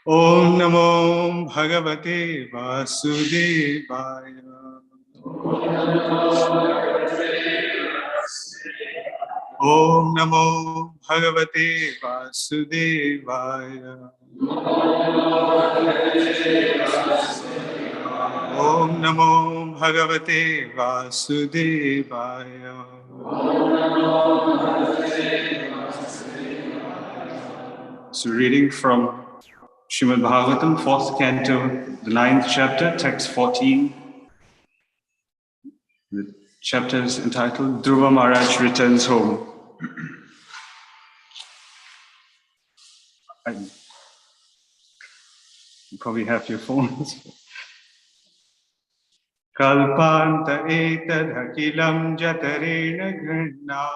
Om Namo Bhagavate Vasudevaya. Om Namo Bhagavate Vasudevaya. Om Namo Bhagavate Vasudevaya. So reading from Srimad Bhagavatam, 4th canto, the 9th chapter, text 14. The chapter is entitled Dhruva Maharaj Returns Home. You probably have your phones. Kalpanta etad hakilam jatarena granna.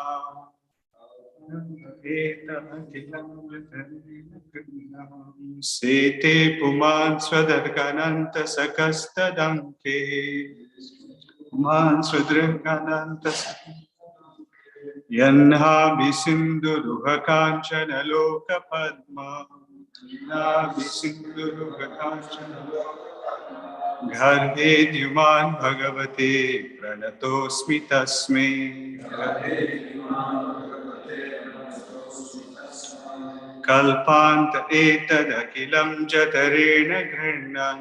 Sete puman swadargananta sakastadanke. Puman swadargananta yanha visindhuruha kanchana loka padma. Yanha visindhuruha kanchana loka Garbhe Dyuman Bhagavate Pranatosmi Tasme. Kalpanta etad akilam jatarena grinnan.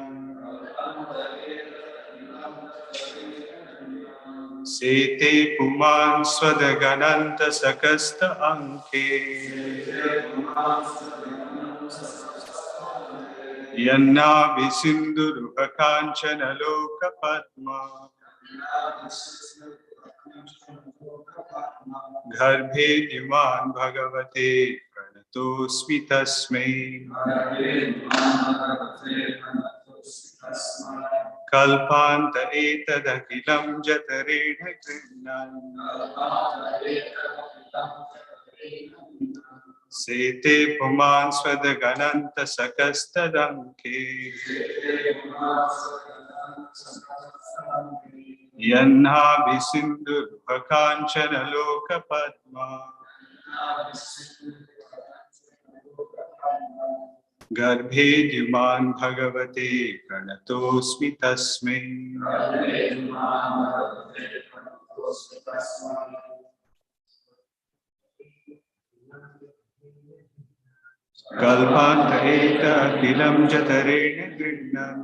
Sete puman swadagananta sakasta anke. Yanna visindhuruha kanchana loka padma. Garbhe Dyuman Bhagavate Pranatosmi Tasme. Kalpanta etad akilam jatarena grinnan. Sete puman swadagananta sakastadanke. Yanha visindhuruha kanchana loka padma. Garbhe Dyuman Bhagavate Pranatosmi Tasme. Kalpanta eta akilam jatarena grinnan.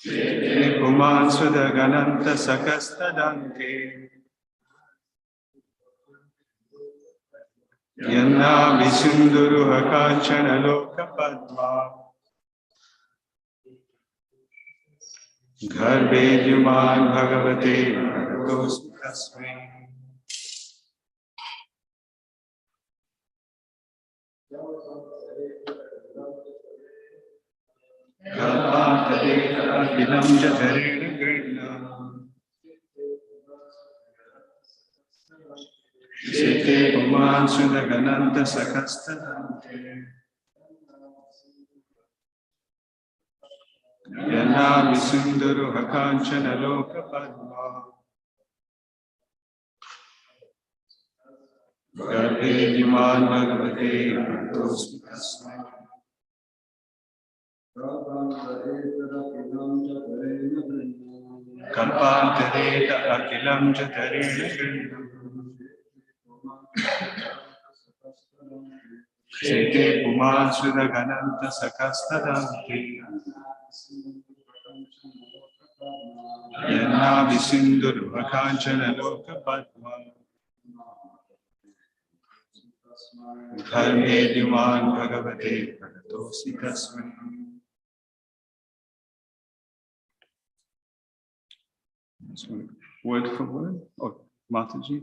Sete puman swadagananta sakastadanke. Yanna visindhuruha kanchana loka padma. Garbhe Dyuman Bhagavate Pranatosmi Tasme. Kalpanta eta akilam jatarena grinnan. Sete puman swadagananta sakastadanke. Yanna visindhuruha kanchana loka padma. Garbhe Dyuman Bhagavate Pranatosmi Tasme. Kalpanta eta akilam jatarena grinnan. Sete puman swadagananta sakastadanke. Yanna visindhuruha kanchana loka padma. Garbhe Dyuman Bhagavate Pranatosmi Tasme. Word for word? Oh, Mataji.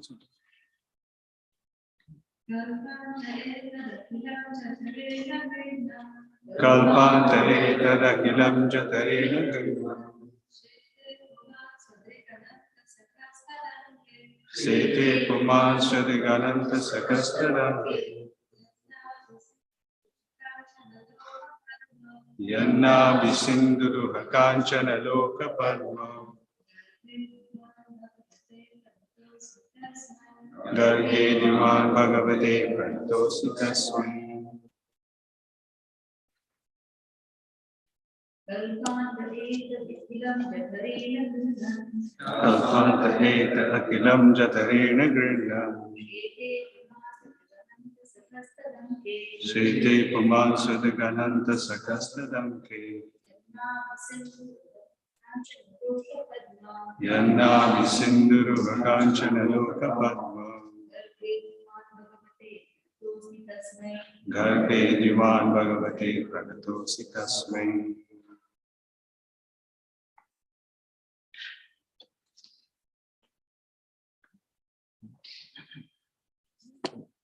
Kalpanta etad akilam jatarena grinnan. Sete puman swadagananta sakastadanke. Yanna visindhuruha kanchana loka padma. Garge Divan Bhagavate Pranatosi Tasmai. Kalpantaheta Akilam Jatarena Grinam. Shete Puman Sudagananta Sakastadamke. Yanna Visinduru Vakanchana Loka Padma. Garbe Divan Bhagavate Pranatosi Tasmai.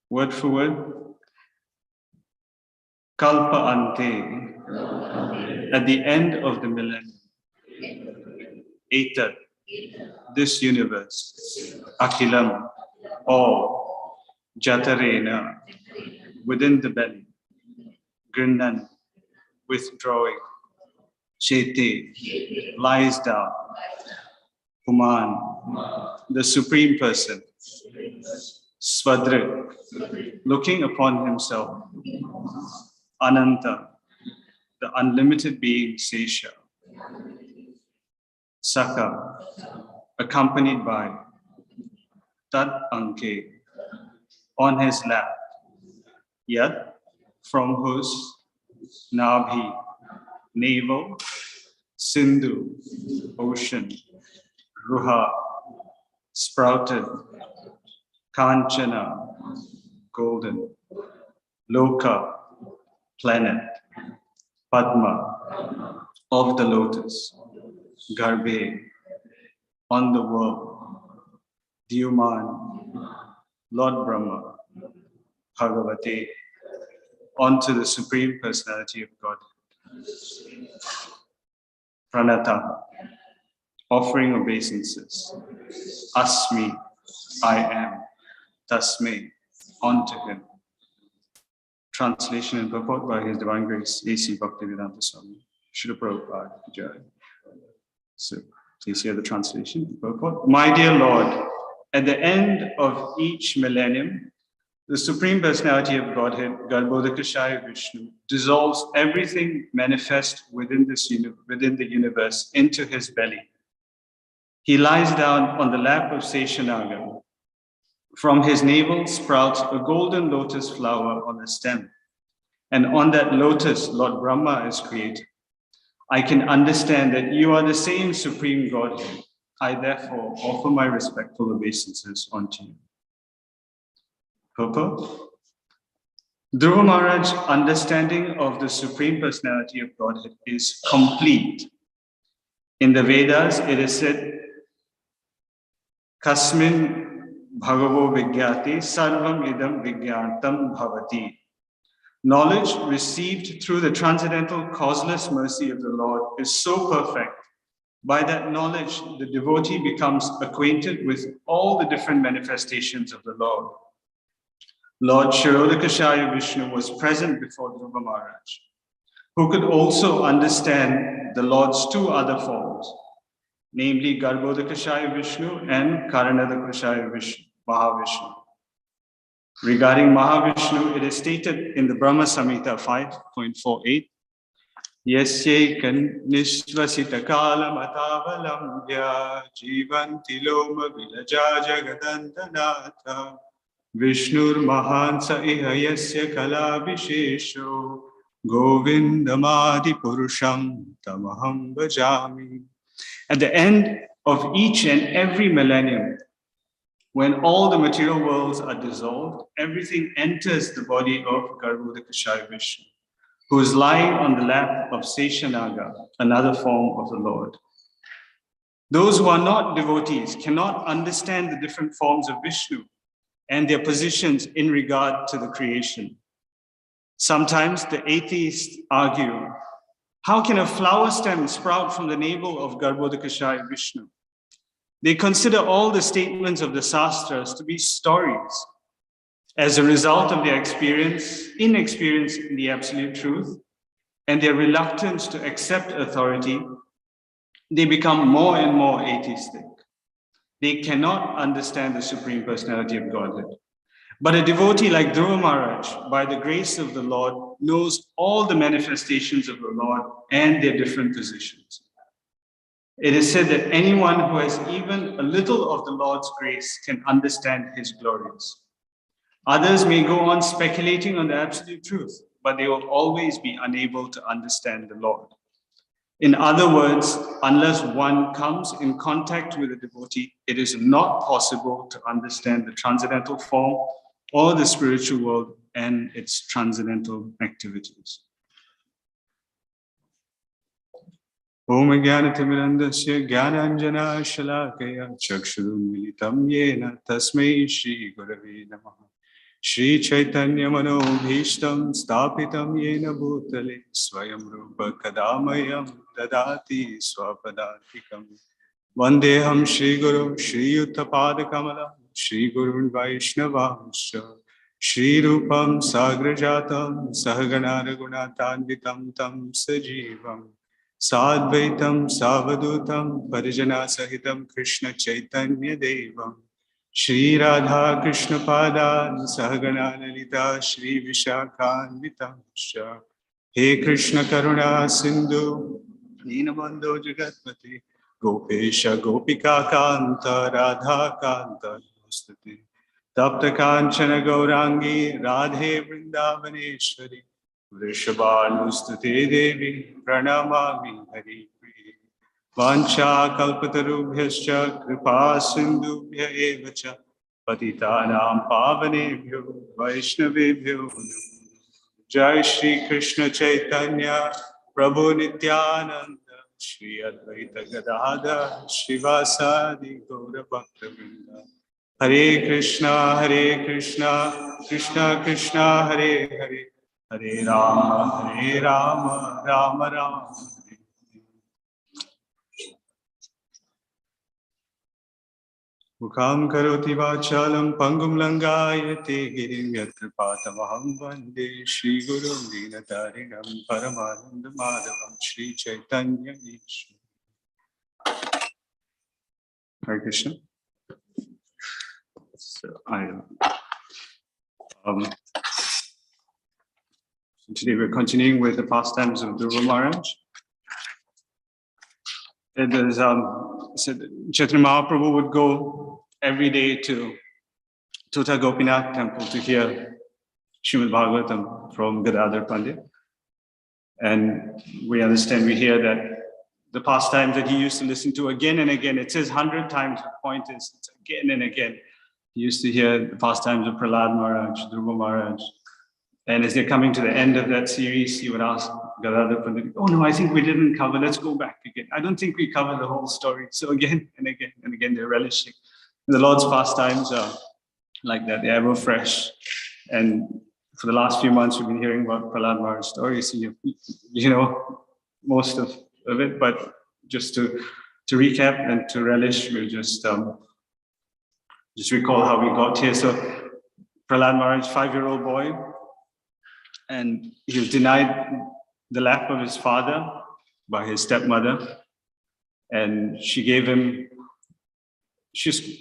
Word for word. Kalpa ante, at the end of the millennium. Eta, this universe. Akilam, all. Jatarena, within the belly. Grinnan, withdrawing. Chete, lies down. Puman, the Supreme Person. Svadrik, looking upon himself. Ananta, the unlimited being Sesha. Saka, accompanied by Tad Anke, on his lap. Yat, from whose Nabhi, navel, Sindhu, ocean, Ruha, sprouted, Kanchana, golden, Loka, planet, Padma, of the lotus, Garbe, on the world, Dyuman, Lord Brahma, Bhagavate, onto the Supreme Personality of God. Pranata, offering obeisances. Asmi, I am. Tasme, onto him. Translation and purport by His Divine Grace A.C. Bhaktivedanta Swami. Srila Prabhupada Jai. So please hear the translation and purport. My dear Lord, at the end of each millennium, the Supreme Personality of Godhead, Garbhodakashaya Vishnu, dissolves everything manifest within the universe into his belly. He lies down on the lap of Seshanaga. From his navel sprouts a golden lotus flower on a stem, and on that lotus, Lord Brahma is created. I can understand that you are the same Supreme Godhead. I therefore offer my respectful obeisances unto you. Purport. Dhruva Maharaj's understanding of the Supreme Personality of Godhead is complete. In the Vedas, it is said, Kasmin Bhagavo Vigyati Sarvam Idam Vigyantam Bhavati. Knowledge received through the transcendental causeless mercy of the Lord is so perfect. By that knowledge, the devotee becomes acquainted with all the different manifestations of the Lord. Lord Kshirodakashaya Vishnu was present before Dhruva Maharaj, who could also understand the Lord's two other forms, namely Garbhodakashaya Vishnu and Karanadakashaya Vishnu, Mahavishnu. Regarding Mahavishnu, it is stated in the Brahma Samhita 5.48, Yasye Nishvasita Kalam Atavalambhya Jivanti Loma Vilaja Jagadantanatha Vishnur Mahansa Ihayasya Kala Vishesho Govindamadi Purusham Tamaham Bhajami. At the end of each and every millennium, when all the material worlds are dissolved, everything enters the body of Garbhodakashaya Vishnu, who is lying on the lap of Seshanaga, another form of the Lord. Those who are not devotees cannot understand the different forms of Vishnu and their positions in regard to the creation. Sometimes the atheists argue, how can a flower stem sprout from the navel of Garbhodakashaya Vishnu? They consider all the statements of the Shastras to be stories. As a result of their inexperience in the absolute truth, and their reluctance to accept authority, they become more and more atheistic. They cannot understand the Supreme Personality of Godhead. But a devotee like Dhruva Maharaj, by the grace of the Lord, knows all the manifestations of the Lord and their different positions. It is said that anyone who has even a little of the Lord's grace can understand his glories. Others may go on speculating on the absolute truth, but they will always be unable to understand the Lord. In other words, unless one comes in contact with a devotee, it is not possible to understand the transcendental form or the spiritual world and its transcendental activities. Om Jnana-timirandasya Jnana-anjana Shalakaya Chakshurunmilitam Yena Tasmai Shri Gurave Namaha Shri Chaitanya Manobhishtam Stapitam Yena Bhutale Swayam Rupa Kadamayam Dadati Swapadantikam Vandeham Shri Guru Shri Yuttapada Kamala Shri Gurun Vaishnavamsha Shri Rupam Sagrajatam Sahagana Raghunathanvitam Tam Sajivam Sadvaitam Savadutam Parijana Sahitam Krishna Chaitanya Devam Shri Radha Krishna Padan Sahagana Lalita Shri Vishakhanvitam Sha He Krishna Karuna Sindhu Dinabandho Jagatpati Gopesha Gopika Kanta Radha Kanta Namaste Tapta Kanchana Gaurangi Radhe Vrindavaneshwari Vrishabhanustute Devi Pranamami Hari Vancha Kalpatarubhyascha Kripa Sindhubhya Evacha Patitanam Pavanebhyo Vaishnavebhyo Jai Shri Krishna Chaitanya Prabhu Nityananda Shri Advaita Gadadhar Shivasadi Gaura Bhakta Hare Krishna, Krishna Krishna, Hare Hare, Hare Rama, Rama Rama. Mukham karoti vachalam pangum langayate girim yatra patamaham vande Shri Guru Dinatarinam Paramananda Madhavam Shri Chaitanya Ishwar. Hare Krishna. So today we're continuing with the pastimes of Dhruva Maharaj. It is said Chaitanya Mahaprabhu would go every day to Tota Gopinath temple to hear Srimad Bhagavatam from Gadadhar Pandit. And we hear that the pastimes that he used to listen to again and again, it says 100 times, the point is it's again and again. He used to hear the pastimes of Prahlad Maharaj, Dhruva Maharaj. And as they're coming to the end of that series, he would ask Gadadhar Pandit, oh no, I think we didn't cover, let's go back again. I don't think we covered the whole story. So again and again and again, they're relishing. The Lord's pastimes are like that, they're ever fresh. And for the last few months, we've been hearing about Prahlad Maharaj's stories. So you know most of it, but just to recap and to relish, we'll just recall how we got here. So Prahlad Maharaj, 5-year-old boy, and he was denied the lap of his father by his stepmother, and she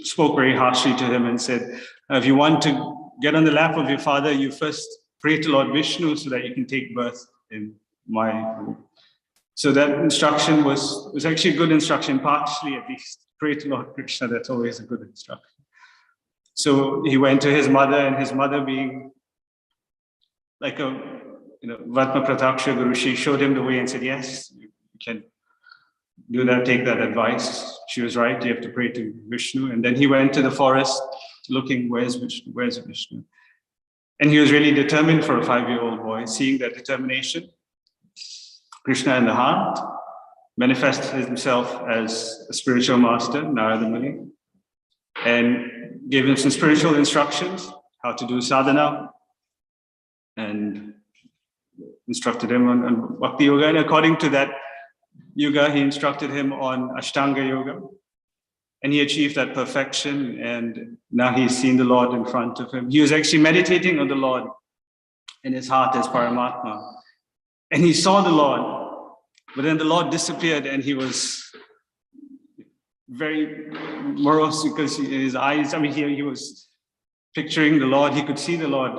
spoke very harshly to him and said, if you want to get on the lap of your father, you first pray to Lord Vishnu so that you can take birth in my womb. So that instruction was actually a good instruction, partially at least. Pray to Lord Krishna, that's always a good instruction. So he went to his mother, and his mother, being like a Vatma Prataksha Guru, she showed him the way and said, yes, you can do that, take that advice. She was right, you have to pray to Vishnu. And then he went to the forest looking, where's Vishnu? And he was really determined for a 5-year-old boy, seeing that determination. Krishna in the heart manifested himself as a spiritual master, Narada Muni, and gave him some spiritual instructions, how to do sadhana, and instructed him on Bhakti Yoga. And according to that yoga, he instructed him on Ashtanga Yoga. And he achieved that perfection, and now he's seen the Lord in front of him. He was actually meditating on the Lord in his heart as Paramatma. And he saw the Lord, but then the Lord disappeared, and he was very morose because his eyes, he was picturing the Lord. He could see the Lord.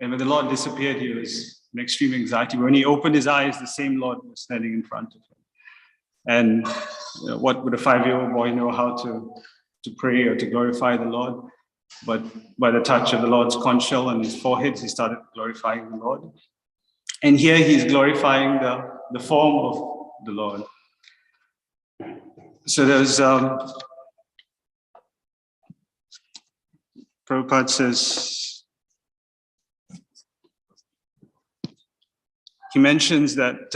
And when the Lord disappeared, he was in extreme anxiety. When he opened his eyes, the same Lord was standing in front of him. And what would a 5-year-old boy know how to pray or to glorify the Lord? But by the touch of the Lord's conch shell on his forehead, he started glorifying the Lord. And here he's glorifying the form of the Lord. So there's, Prabhupada says, he mentions that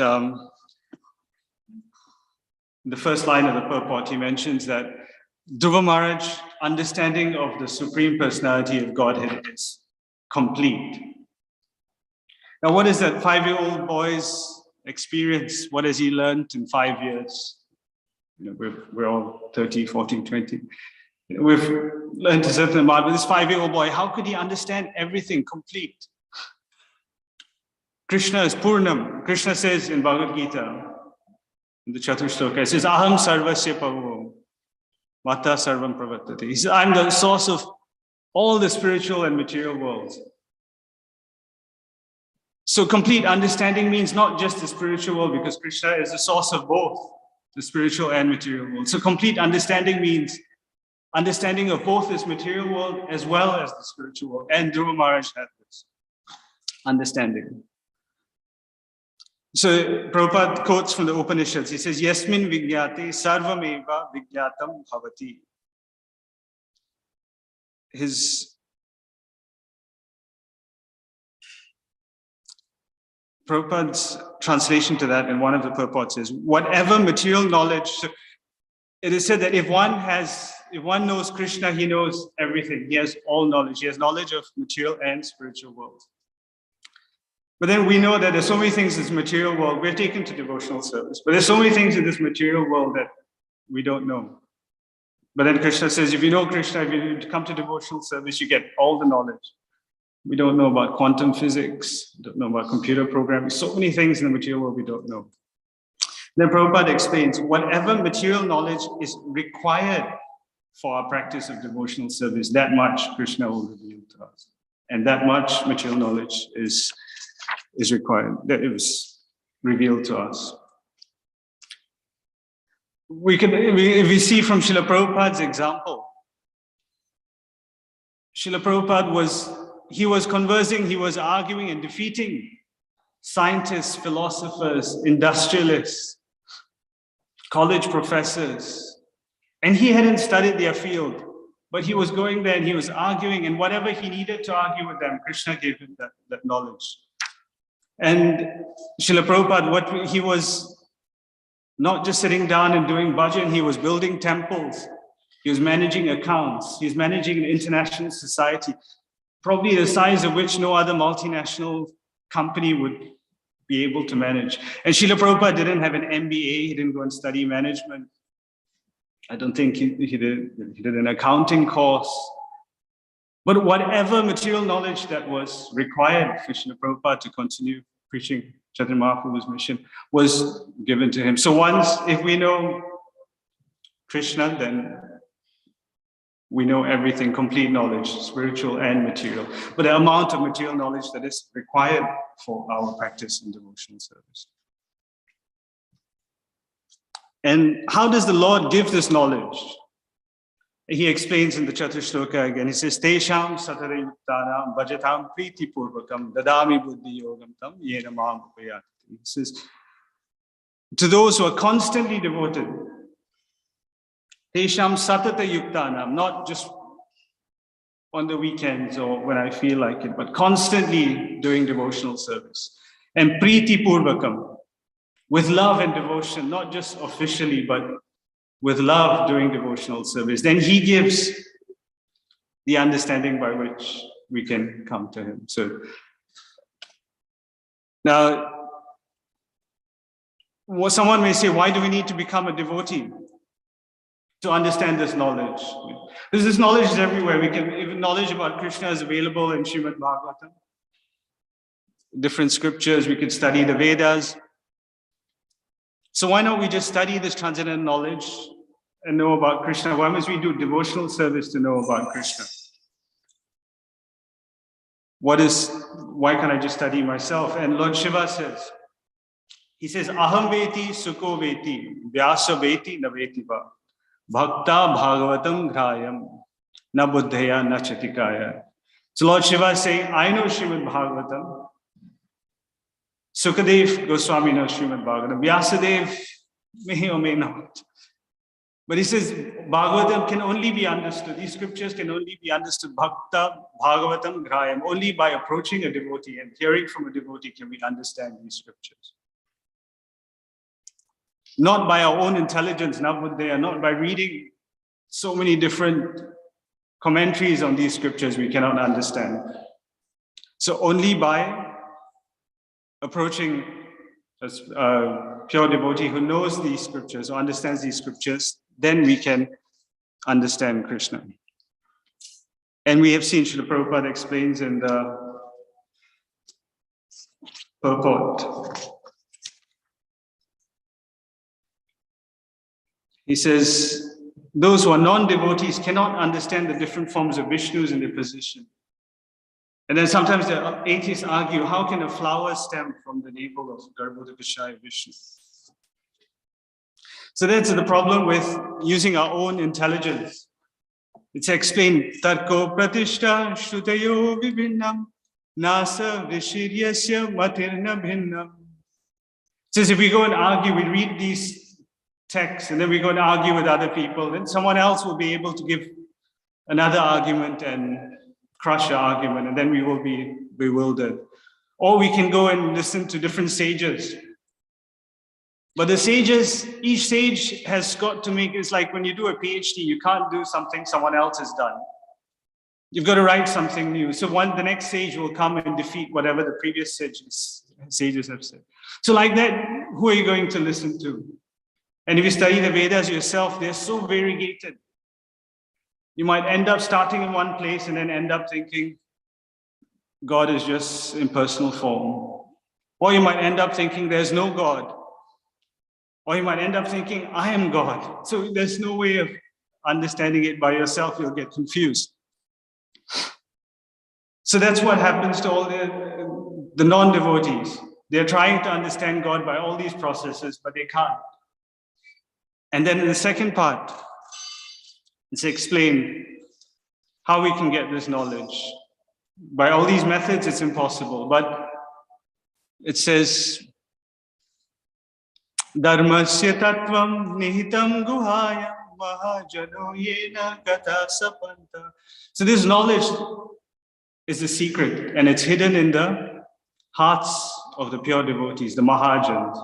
the first line of the purport, he mentions that Dhruva Maharaj understanding of the Supreme Personality of Godhead is complete. Now, what is that 5-year-old boy's experience? What has he learned in 5 years? We're all 30, 14, 20. We've learned a certain amount, but this 5-year-old boy, how could he understand everything complete? Krishna is Purnam. Krishna says in Bhagavad Gita, in the Chaturshloka, it says, Aham sarvasya pavo, mata sarvam pravartate. He says, I'm the source of all the spiritual and material worlds. So complete understanding means not just the spiritual world, because Krishna is the source of both the spiritual and material world. So complete understanding means understanding of both this material world as well as the spiritual world. And Dhruva Maharaj had this understanding. So Prabhupada quotes from the Upanishads. He says, Yasmin vigyate sarvameva vigyatam bhavati. His Prabhupada's translation to that in one of the purports is, whatever material knowledge, so it is said that if one knows Krishna, he knows everything. He has all knowledge. He has knowledge of material and spiritual worlds. But then we know that there's so many things in this material world. We're taken to devotional service, but there's so many things in this material world that we don't know. But then Krishna says, if you know Krishna, if you come to devotional service, you get all the knowledge. We don't know about quantum physics, don't know about computer programming, so many things in the material world we don't know. Then Prabhupada explains, whatever material knowledge is required for our practice of devotional service, that much Krishna will reveal to us. And that much material knowledge is required, that it was revealed to us. If we see from Srila Prabhupada's example, Srila Prabhupada was conversing, he was arguing and defeating scientists, philosophers, industrialists, college professors, and he hadn't studied their field, but he was going there and he was arguing, and whatever he needed to argue with them, Krishna gave him that knowledge. And Srila Prabhupada, he was not just sitting down and doing bhajan, he was building temples, he was managing accounts, he was managing an international society, probably the size of which no other multinational company would be able to manage. And Srila Prabhupada didn't have an MBA, he didn't go and study management. I don't think he did an accounting course. But whatever material knowledge that was required for Srila Prabhupada to continue preaching Chaitanya Mahaprabhu's mission was given to him. So once, if we know Krishna, then we know everything, complete knowledge, spiritual and material. But the amount of material knowledge that is required for our practice in devotional service. And how does the Lord give this knowledge? He explains in the Chaturshloka again. He says, Tesham satara yuktanam bhajatam priti purvakam dadami buddhi yogam tam yena maham upayati. He says, to those who are constantly devoted, Tesham satata yuktanam, not just on the weekends or when I feel like it, but constantly doing devotional service. And priti purvakam, with love and devotion, not just officially, but with love doing devotional service. Then he gives the understanding by which we can come to him. So now, someone may say, why do we need to become a devotee? To understand this knowledge. Because this knowledge is everywhere. Even knowledge about Krishna is available in Srimad Bhagavatam. Different scriptures, we can study the Vedas. So why don't we just study this transcendental knowledge and know about Krishna? Why must we do devotional service to know about Krishna? Why can't I just study myself? And Lord Shiva says, he says, Aham veti sukho veti, vyasa veti na veti va, bhakta bhagavatam grayam, na buddhaya na chatikaya. So Lord Shiva is saying, I know Srimad Bhagavatam. Sukadev Goswami knows Srimad Bhagavatam. Vyasadev may or may not. But he says, Bhagavatam can only be understood. These scriptures can only be understood. Bhakta Bhagavatam grayam. Only by approaching a devotee and hearing from a devotee can we understand these scriptures. Not by our own intelligence, not by reading so many different commentaries on these scriptures we cannot understand. So only by approaching a pure devotee who knows these scriptures or understands these scriptures, then we can understand Krishna. And we have seen Srila Prabhupada explains in the purport. He says, those who are non-devotees cannot understand the different forms of Vishnus and their position. And then sometimes the atheists argue, how can a flower stem from the navel of Garbhodakashaya Vishnu? So that's the problem with using our own intelligence. It's explained, Tarko Pratishta Shrutayo Vibhinnam Nasa Vishiryasya Matirna Bhinnam. Says if we go and argue, we read these texts and then we go and argue with other people, then someone else will be able to give another argument and crush the argument, and then we will be bewildered. Or we can go and listen to different sages. But the sages, each sage has got to make, it's like when you do a PhD, you can't do something someone else has done. You've got to write something new. So the next sage will come and defeat whatever the previous sages have said. So like that, who are you going to listen to? And if you study the Vedas yourself, they're so variegated. You might end up starting in one place and then end up thinking God is just impersonal form. Or you might end up thinking there's no God. Or you might end up thinking I am God. So there's no way of understanding it by yourself. You'll get confused. So that's what happens to all the non-devotees. They're trying to understand God by all these processes, but they can't. And then in the second part, it's explained how we can get this knowledge. By all these methods, it's impossible. But it says, Dharmasya tattvam nihitam guhaya mahajano yena gata sapanta. So this knowledge is the secret, and it's hidden in the hearts of the pure devotees, the Mahajans.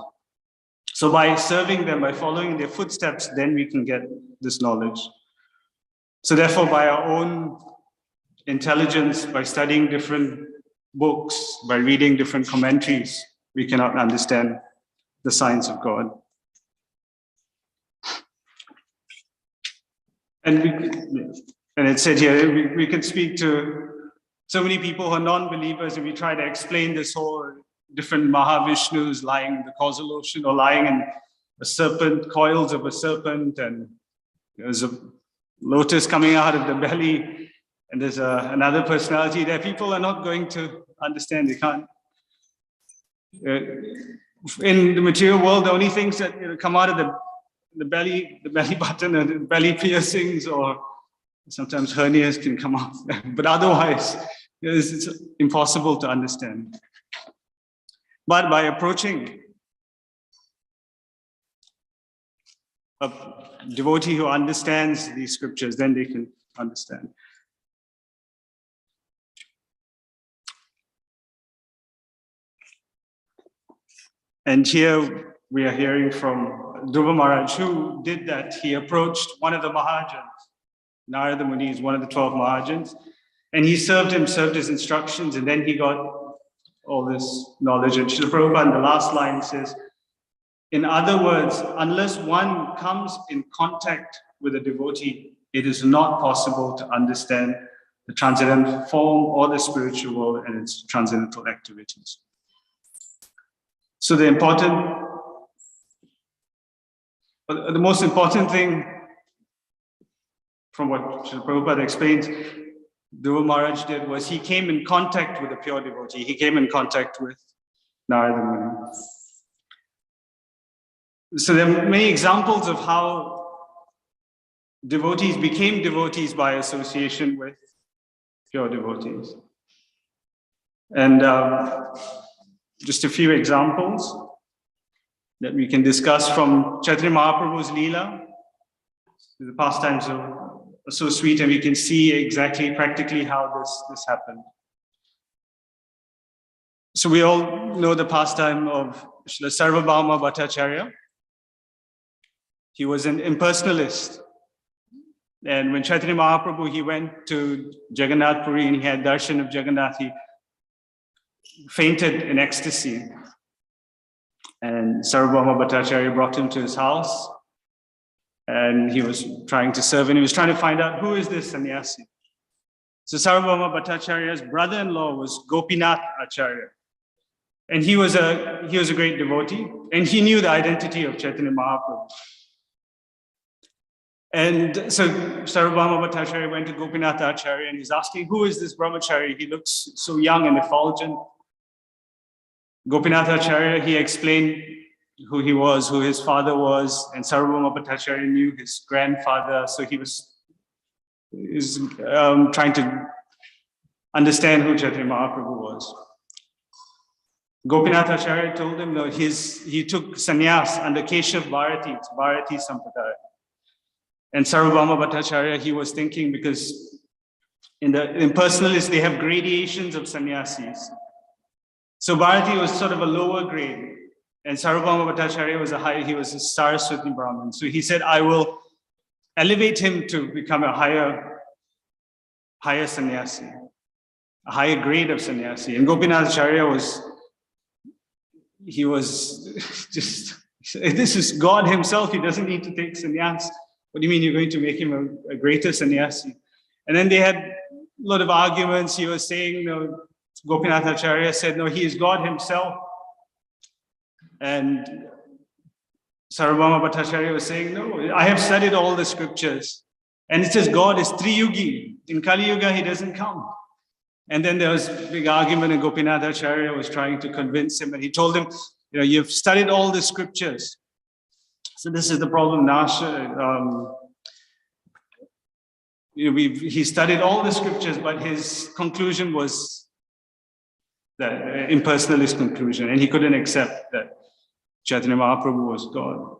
So by serving them, by following their footsteps, then we can get this knowledge. So therefore, by our own intelligence, by studying different books, by reading different commentaries, we cannot understand the science of God. And it said here, we can speak to so many people who are non-believers, and we try to explain this whole different Mahavishnus lying in the causal ocean or lying in a serpent, coils of a serpent, and there's a lotus coming out of the belly, and there's another personality there. People are not going to understand. They can't. In the material world, the only things that come out of the belly button, and the belly piercings, or sometimes hernias can come out. But otherwise, it's impossible to understand. But by approaching a devotee who understands these scriptures, then they can understand. And here we are hearing from Dhruva Maharaj, who did that. He approached one of the Mahajans. Narada Muni is one of the 12 Mahajans. And he served his instructions, and then he got all this knowledge. And Srila Prabhupada in the last line says, in other words, unless one comes in contact with a devotee, it is not possible to understand the transcendental form or the spiritual world and its transcendental activities. So the most important thing from what Srila Prabhupada explains, Dhruva Maharaj did was he came in contact with a pure devotee. He came in contact with Narada Muni. So there are many examples of how devotees became devotees by association with pure devotees. And just a few examples that we can discuss from Chaitanya Mahaprabhu's Leela. The pastimes are so sweet, and we can see exactly, practically how this happened. So we all know the pastime of Srila Sarvabhauma Bhattacharya. He was an impersonalist. And when Chaitanya Mahaprabhu, he went to Jagannath Puri and he had darshan of Jagannath, he fainted in ecstasy. And Sarvabhauma Bhattacharya brought him to his house. And he was trying to serve, and he was trying to find out, who is this sannyasi? So Sarvabhauma Bhattacharya's brother-in-law was Gopinath Acharya. And he was a great devotee, and he knew the identity of Chaitanya Mahaprabhu. And so Sarvabhauma Bhattacharya went to Gopinath Acharya, and he's asking, who is this brahmachari? He looks so young and effulgent. Gopinath Acharya, he explained who he was, who his father was, and Sarvabhauma Bhattacharya knew his grandfather, so he was trying to understand who Chaitanya Mahaprabhu was. Gopinath Acharya told him that he took sannyas under Keshav Bharati, it's Bharati Sampradaya. And Sarvabhauma Bhattacharya, he was thinking, because in impersonalists, they have gradations of sannyasis. So Bharati was sort of a lower grade, and Sarvabhauma Bhattacharya was he was a Saraswati Brahmin. So he said, I will elevate him to become a higher sannyasi, a higher grade of sannyasi. And Gopinath Acharya was just, this is God himself, he doesn't need to take sannyas. What do you mean you're going to make him a greater sannyasi? And then they had a lot of arguments. He was saying, Gopinath Acharya said, no, he is God himself. And Sarvabhauma Bhattacharya was saying, no, I have studied all the scriptures. And it says God is Triyugi. In Kali Yuga, he doesn't come. And then there was a big argument, and Gopinath Acharya was trying to convince him. And he told him, you've studied all the scriptures. So this is the problem now. He studied all the scriptures, but his conclusion was the impersonalist conclusion, and he couldn't accept that Chaitanya Mahaprabhu was God.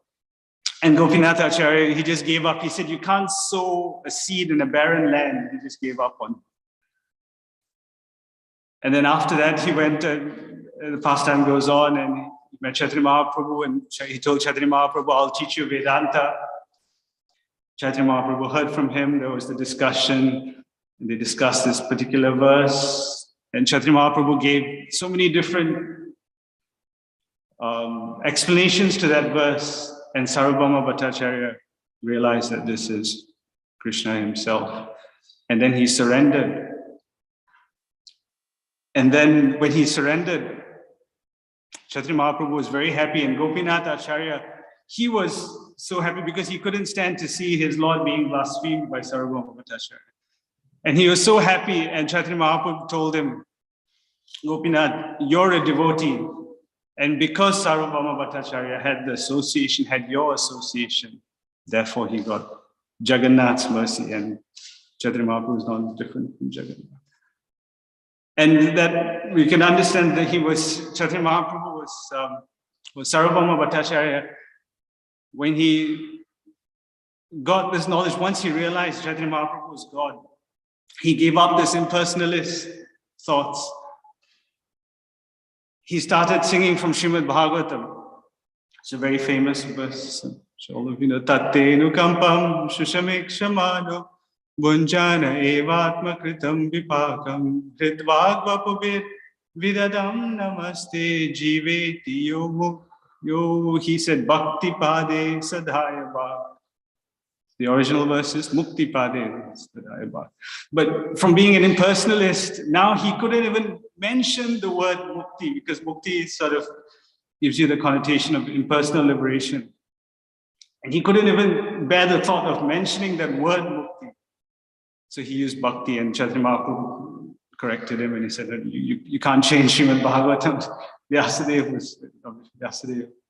And Gopinath Acharya, he just gave up. He said, you can't sow a seed in a barren land. He just gave up on it. And then after that, he went, the pastime goes on, and he met Chaitanya Mahaprabhu, and he told Chaitanya Mahaprabhu, I'll teach you Vedanta. Chaitanya Mahaprabhu heard from him. There was the discussion, and they discussed this particular verse. And Chaitanya Mahaprabhu gave so many different explanations to that verse. And Sarvabhauma Bhattacharya realized that this is Krishna himself. And then he surrendered. And then when he surrendered, Chaitanya Mahaprabhu was very happy, and Gopinath Acharya, he was so happy because he couldn't stand to see his Lord being blasphemed by Sarvabhauma Bhattacharya. And he was so happy, and Chaitanya Mahaprabhu told him, Gopinath, you're a devotee. And because Sarvabhauma Bhattacharya had your association, therefore he got Jagannath's mercy, and Chaitanya Mahaprabhu is not different from Jagannath. And that we can understand that Chaitanya Mahaprabhu was Sarvabhauma Bhattacharya. When he got this knowledge, once he realized Chaitanya Mahaprabhu was God, he gave up this impersonalist thoughts. He started singing from Srimad Bhagavatam. It's a very famous verse. So all of you know, Tattenu kampam shushamik shamano Bunjana evatma kritam vipakam hritvagvapubir vidadam namaste jiveti yo. He said bhakti pade sadhaya bhav. The original verse is mukti pade sadhaya bhav. But from being an impersonalist, now he couldn't even mention the word mukti, because mukti sort of gives you the connotation of impersonal liberation. And he couldn't even bear the thought of mentioning that word mukti. So he used bhakti, and Chaitanya Mahaprabhu corrected him and he said that you can't change Srimad Bhagavatam. Vyasadeva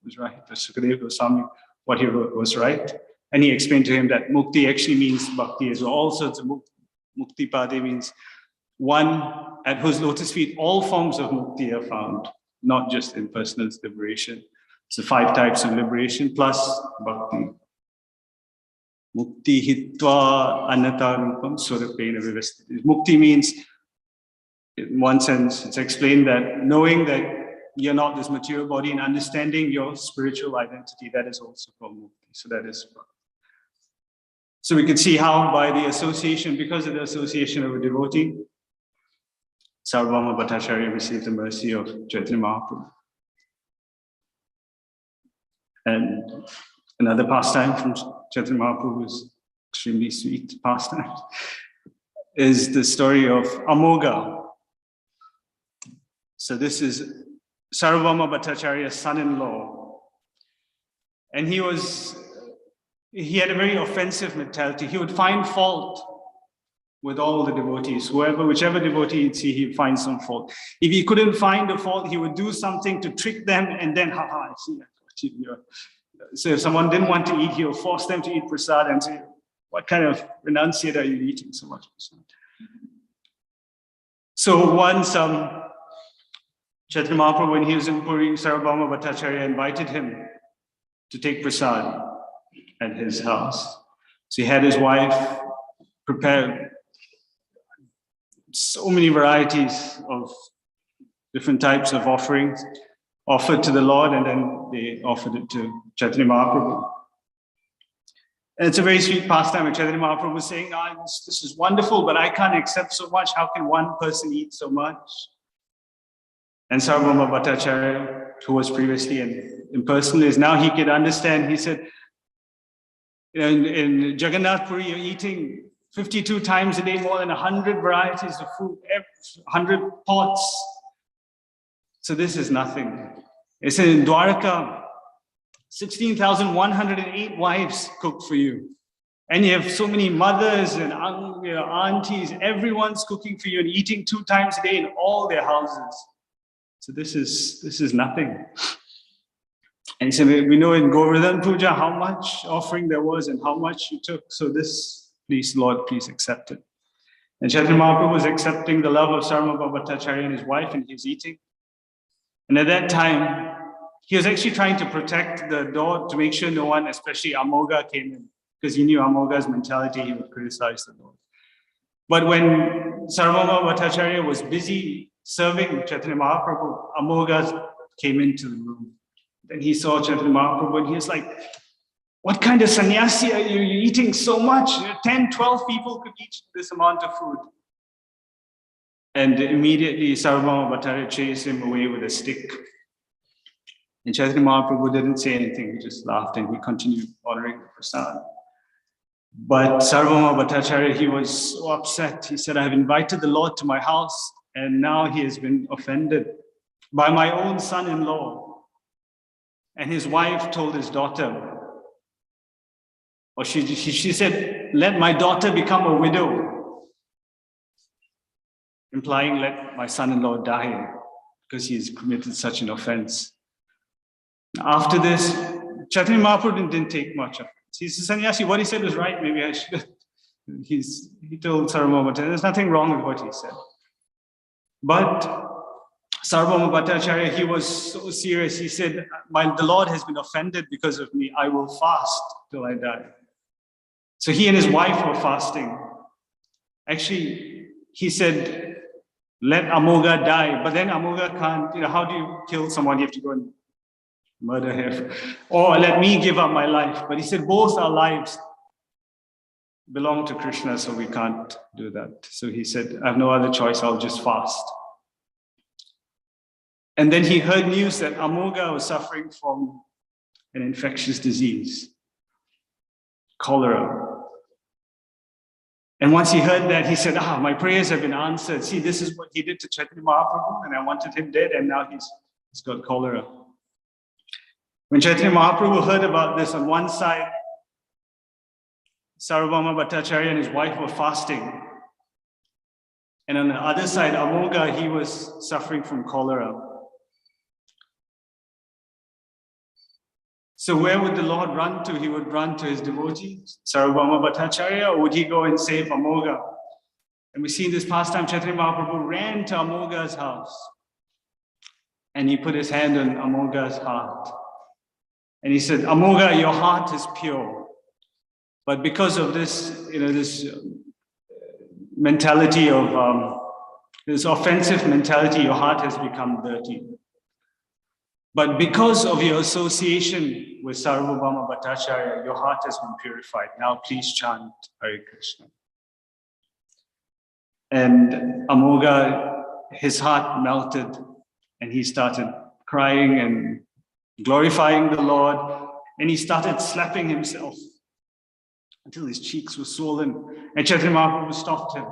was right. Sukadeva Goswami, what he wrote was right. And he explained to him that mukti actually means bhakti as well. All sorts of mukti pade means one at whose lotus feet all forms of mukti are found, not just in personal liberation. So 5 types of liberation plus bhakti. Mukti hitva anata rupam surapena vivastiti. Mukti means, in one sense, it's explained that knowing that you're not this material body and understanding your spiritual identity, that is also called mukti. So that is bhakti. So we can see how by the association, because of the association of a devotee, Sarvabhauma Bhattacharya received the mercy of Chaitanya Mahaprabhu. And another pastime from Chaitanya Mahaprabhu is extremely sweet pastime, is the story of Amoga. So this is Sarvabhauma Bhattacharya's son-in-law. And he had a very offensive mentality. He would find fault with all the devotees. Whichever devotee he'd see, he'd find some fault. If he couldn't find a fault, he would do something to trick them, and then, I see, so if someone didn't want to eat, he'll force them to eat prasad and say, what kind of renunciate are you eating so much prasad? So once Chaitanya Mahaprabhu, when he was in Puri, Sarvabhauma Bhattacharya invited him to take prasad at his house. So he had his wife prepare so many varieties of different types of offerings offered to the Lord, and then they offered it to Chaitanya Mahaprabhu. And it's a very sweet pastime. And Chaitanya Mahaprabhu was saying, this is wonderful, but I can't accept so much. How can one person eat so much? And Sarvabhauma Bhattacharya, who was previously an impersonalist, now he could understand. He said, in Jagannath Puri, you're eating 52 times a day, more than 100 varieties of food, 100 pots. So this is nothing. It said in Dwarka, 16,108 wives cook for you. And you have so many mothers and aunties, everyone's cooking for you and eating 2 times a day in all their houses. So this is nothing. And he said, we know in Govardhan Puja how much offering there was and how much you took. So this, please, Lord, please accept it. And Chaitanya Mahaprabhu was accepting the love of Sarvabhauma Bhattacharya and his wife, and he was eating. And at that time, he was actually trying to protect the door to make sure no one, especially Amoga, came in, because he knew Amoga's mentality, he would criticize the Lord. But when Sarvabhauma Bhattacharya was busy serving Chaitanya Mahaprabhu, Amoga came into the room. Then he saw Chaitanya Mahaprabhu and he was like, what kind of sannyasi are you? You're eating so much. 10, 12 people could eat this amount of food. And immediately Sarvabhauma Bhattacharya chased him away with a stick. And Chaitanya Mahaprabhu didn't say anything. He just laughed and he continued ordering the prasad. But Sarvabhauma Bhattacharya, he was so upset. He said, I have invited the Lord to my house and now he has been offended by my own son-in-law. And his wife told his daughter, or she said, let my daughter become a widow, implying let my son-in-law die because he's committed such an offense. After this, Chaitanya Mahaprabhu didn't take much offense. He said, sannyasi, what he said was right, maybe I should. He told Sarvabhauma, there's nothing wrong with what he said. But Sarvabhauma Bhattacharya, he was so serious. He said, the Lord has been offended because of me. I will fast till I die. So he and his wife were fasting. Actually, he said, let Amoga die. But then Amoga can't, how do you kill someone? You have to go and murder him. Or let me give up my life. But he said, both our lives belong to Krishna, so we can't do that. So he said, I have no other choice. I'll just fast. And then he heard news that Amoga was suffering from an infectious disease, cholera. And once he heard that, he said, my prayers have been answered. See, this is what he did to Chaitanya Mahaprabhu, and I wanted him dead, and now he's got cholera. When Chaitanya Mahaprabhu heard about this, on one side, Sarvabhauma Bhattacharya and his wife were fasting. And on the other side, Amoga, he was suffering from cholera. So where would the Lord run to? He would run to his devotees, Sarvabhauma Bhattacharya, or would he go and save Amoga? And we see in this pastime, Chaitanya Mahaprabhu ran to Amoga's house. And he put his hand on Amoga's heart. And he said, Amoga, your heart is pure. But because of this, this mentality of, this offensive mentality, your heart has become dirty. But because of your association with Sarvabhauma Bhattacharya, your heart has been purified. Now please chant Hare Krishna. And Amoga, his heart melted and he started crying and glorifying the Lord. And he started slapping himself until his cheeks were swollen. And Chaitanya Mahaprabhu stopped him. He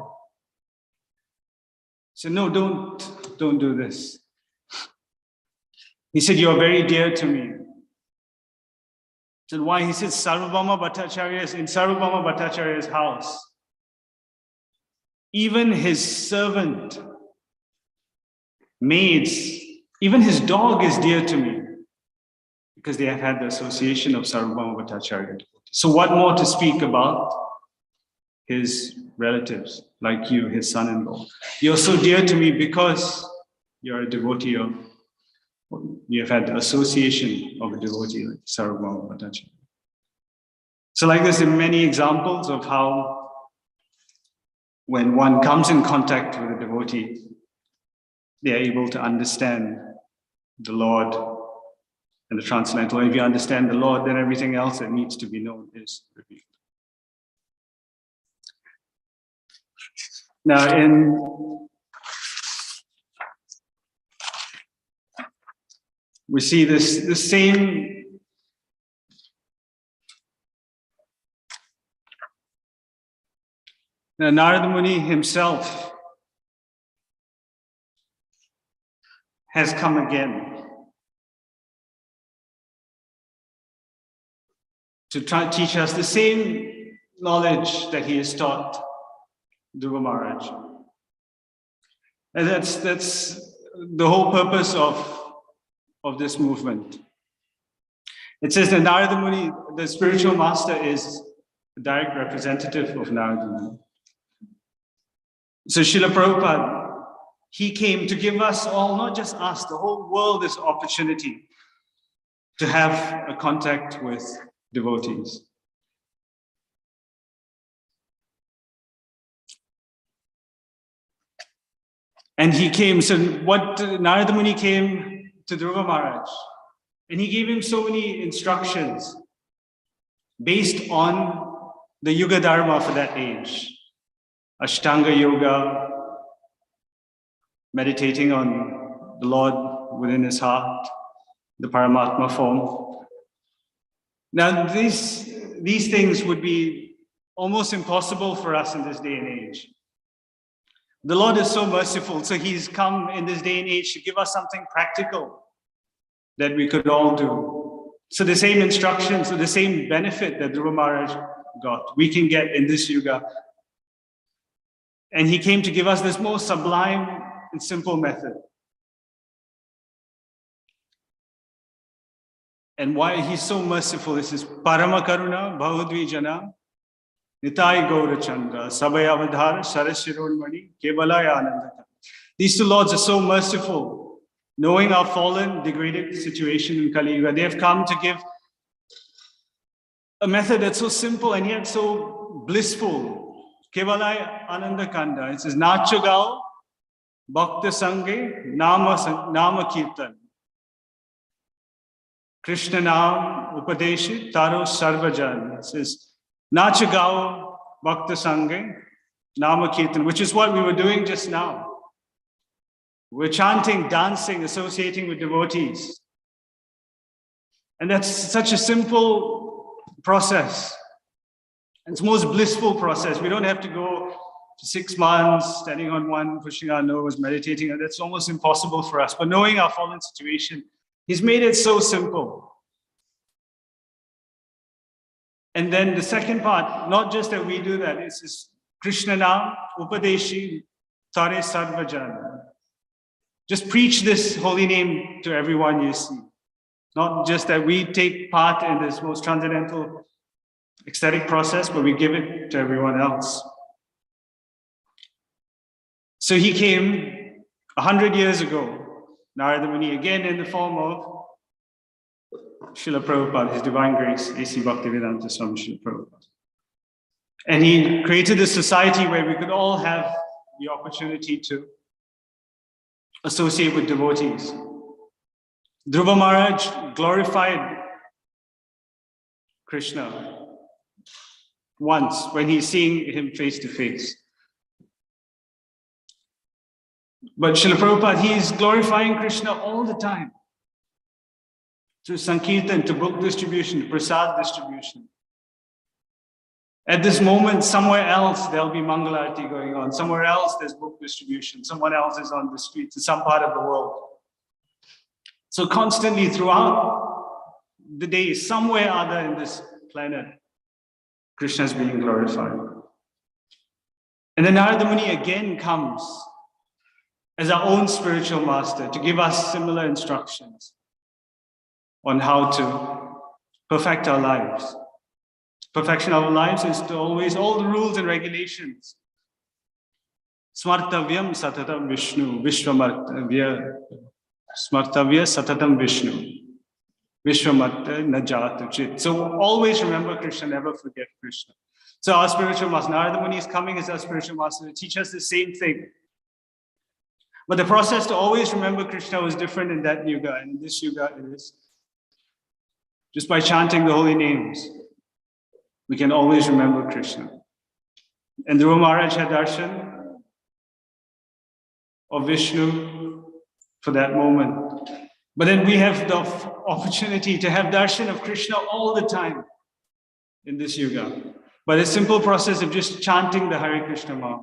said, no, don't do this. He said, you are very dear to me. He said, why? He said, Sarvabhauma Bhattacharya is in Sarvabhauma Bhattacharya's house. Even his servant, maids, even his dog is dear to me because they have had the association of Sarvabhauma Bhattacharya. So what more to speak about his relatives, like you, his son-in-law? You're so dear to me because you're a devotee of, you have had the association of a devotee like Sarvabhauma Bhattacharya. So like this, there are many examples of how when one comes in contact with a devotee, they are able to understand the Lord and the transcendental. And if you understand the Lord, then everything else that needs to be known is revealed. Now, we see the same now, Narada Muni himself has come again to try to teach us the same knowledge that he has taught Dhruva Maharaj. And that's the whole purpose of this movement. It says that Narada Muni, the spiritual master, is a direct representative of Narada Muni. So Srila Prabhupada, he came to give us all, not just us, the whole world, this opportunity to have a contact with devotees. And he came, so what Narada Muni came to Dhruva Maharaj, and he gave him so many instructions based on the Yuga Dharma for that age. Ashtanga Yoga, meditating on the Lord within his heart, the Paramatma form. Now, these things would be almost impossible for us in this day and age. The Lord is so merciful, so he's come in this day and age to give us something practical that we could all do. So the same instructions, so the same benefit that Dhruva Maharaj got, we can get in this yuga. And he came to give us this most sublime and simple method. And why he's so merciful, this is Parama Karuna Bhavadvi Jana Nitai Gaura Chandra Sabayavadhar Sarasirunmani Kevalaya Ananda. These two lords are so merciful, knowing our fallen, degraded situation in Kali Yuga. They have come to give a method that's so simple and yet so blissful. Kevalaya Ananda Kanda. It says Nachagao Bhakta Sange Nama Kirtan. Krishna Naam Upadeshi Taro Sarvajan. It says Nachagao Bhakta Sange Nama Kirtan, which is what we were doing just now. We're chanting, dancing, associating with devotees. And that's such a simple process. It's the most blissful process. We don't have to go to 6 months, standing on one, pushing our nose, meditating. That's almost impossible for us. But knowing our fallen situation, he's made it so simple. And then the second part, not just that we do that, it's this Krishna Naam Upadeshi Tare Sarvajan. Just preach this holy name to everyone you see. Not just that we take part in this most transcendental ecstatic process, but we give it to everyone else. So he came 100 years ago, Narada Muni, again in the form of Srila Prabhupada, His Divine Grace, A.C. Bhaktivedanta Swami Srila Prabhupada. And he created a society where we could all have the opportunity to associate with devotees. Dhruva Maharaj glorified Krishna once when he's seeing him face to face. But Srila Prabhupada, he is glorifying Krishna all the time. Through Sankirtan, to book distribution, to prasad distribution. At this moment, somewhere else, there'll be Mangalarti going on. Somewhere else, there's book distribution. Someone else is on the streets in some part of the world. So constantly throughout the day, somewhere other in this planet, Krishna is being glorified. And then Narada Muni again comes as our own spiritual master to give us similar instructions on how to perfect our lives. Perfection of our lives is to always, all the rules and regulations. Smartavyam satatam Vishnu, Vishwamartavya, Smartavya satatam Vishnu, Vishwamarta najatu chit. So always remember Krishna, never forget Krishna. So our spiritual master, Narada Muni is coming as our spiritual master to teach us the same thing. But the process to always remember Krishna was different in that yuga, and in this yuga it is just by chanting the holy names. We can always remember Krishna. And Dhruva Maharaj had darshan of Vishnu for that moment. But then we have the opportunity to have darshan of Krishna all the time in this yuga. By the simple process of just chanting the Hare Krishna Maha.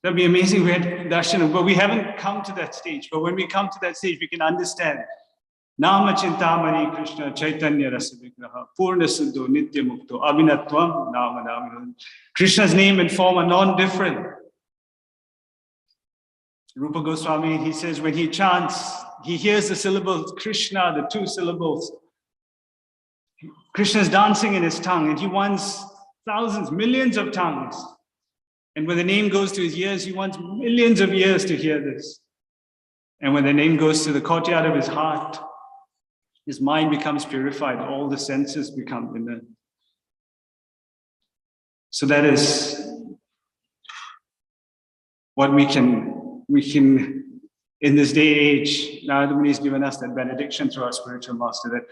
That'd be amazing. We had darshan, but we haven't come to that stage. But when we come to that stage, we can understand. Nama Chintamani Krishna Chaitanya Rasa Vigraha Purna Siddho Nitya Mukto Abhinatvam Nama Nama. Krishna's name and form are non-different. Rupa Goswami, he says when he chants, he hears the syllables Krishna, the two syllables. Krishna's dancing in his tongue, and he wants thousands, millions of tongues. And when the name goes to his ears, he wants millions of ears to hear this. And when the name goes to the courtyard of his heart, his mind becomes purified, all the senses become inert. So that is what we can, in this day and age, Narada Muni has given us that benediction through our spiritual master, that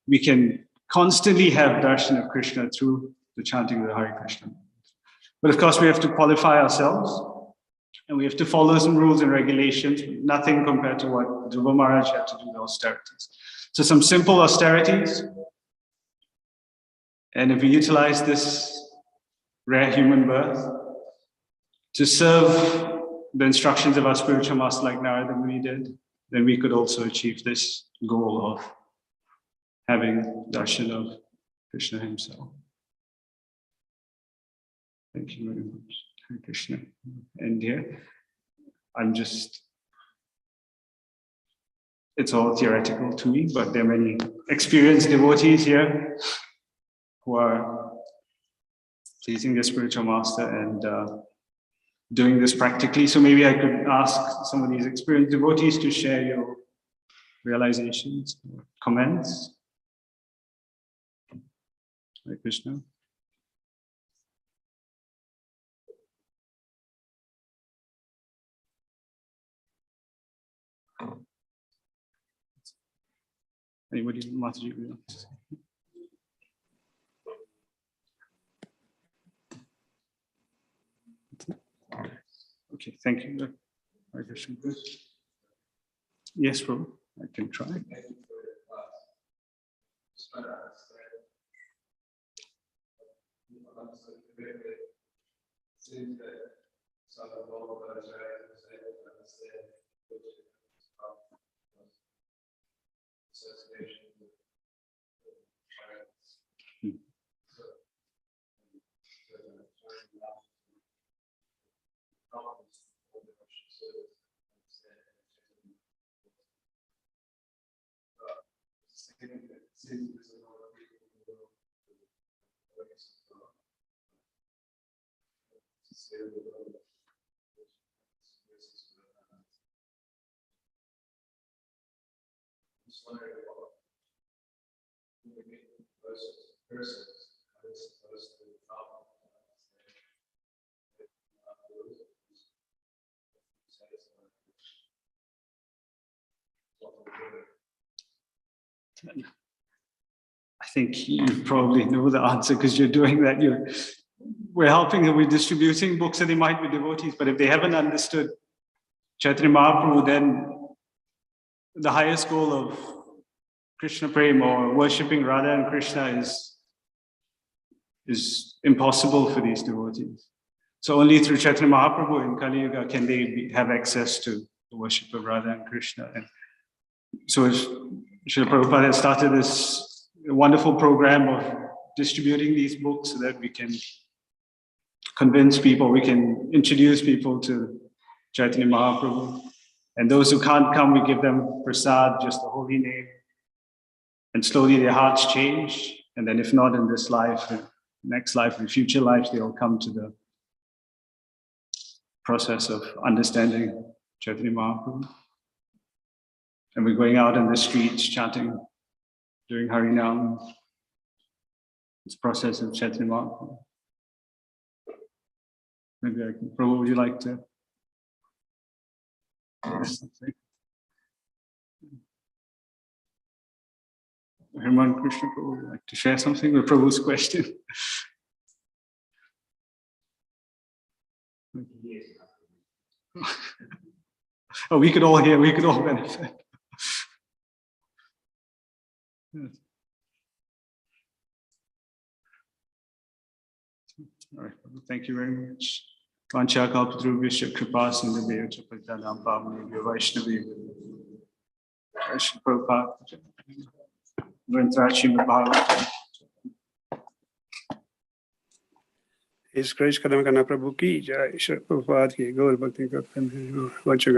we can constantly have darshan of Krishna through the chanting of the Hare Krishna. But of course, we have to qualify ourselves, and we have to follow some rules and regulations, nothing compared to what Dhruva Maharaj had to do, the austerities. So some simple austerities, and if we utilize this rare human birth to serve the instructions of our spiritual master like Narada Muni did, then we could also achieve this goal of having darshan of Krishna himself. Thank you very much, Hare Krishna. And here, it's all theoretical to me, but there are many experienced devotees here who are pleasing their spiritual master and doing this practically. So maybe I could ask some of these experienced devotees to share your realizations, comments. Hare Krishna. Anybody, Mataji? Okay, thank you. Hare Krishna. Yes, bro, I can try. I think you probably know the answer because you're doing that. We're helping them, we're distributing books that they might be devotees, but if they haven't understood Chaitanya Mahaprabhu, then the highest goal of Krishna Prem or worshipping Radha and Krishna is impossible for these devotees. So only through Chaitanya Mahaprabhu in Kali Yuga can they have access to the worship of Radha and Krishna. And so Srila Prabhupada has started this wonderful program of distributing these books so that we can convince people, we can introduce people to Chaitanya Mahaprabhu. And those who can't come, we give them prasad, just the holy name. And slowly their hearts change. And then if not in this life, next life, in future lives, they'll come to the process of understanding Chaitanya Mahaprabhu. And we're going out in the streets chanting, doing Harinam. This process of Chaitanya Mahaprabhu. Maybe I can, Prabhu, would you like to say something? Herman Krishna Prabhu, would you like to share something with Prabhu's question? Oh, we could all hear, we could all benefit. Yes. All right, thank you very much. Vancha kalpatarubhyasya kripa sindhubhyo cha patyanam pavanebhyo vaishnavebhyo. Srila Prabhupada, Vrintrachi Bhagavatam. His Grace Kadamba Prabhu ki jai, Srila Prabhupada ki Gaur Bhakti Kaptan Vancha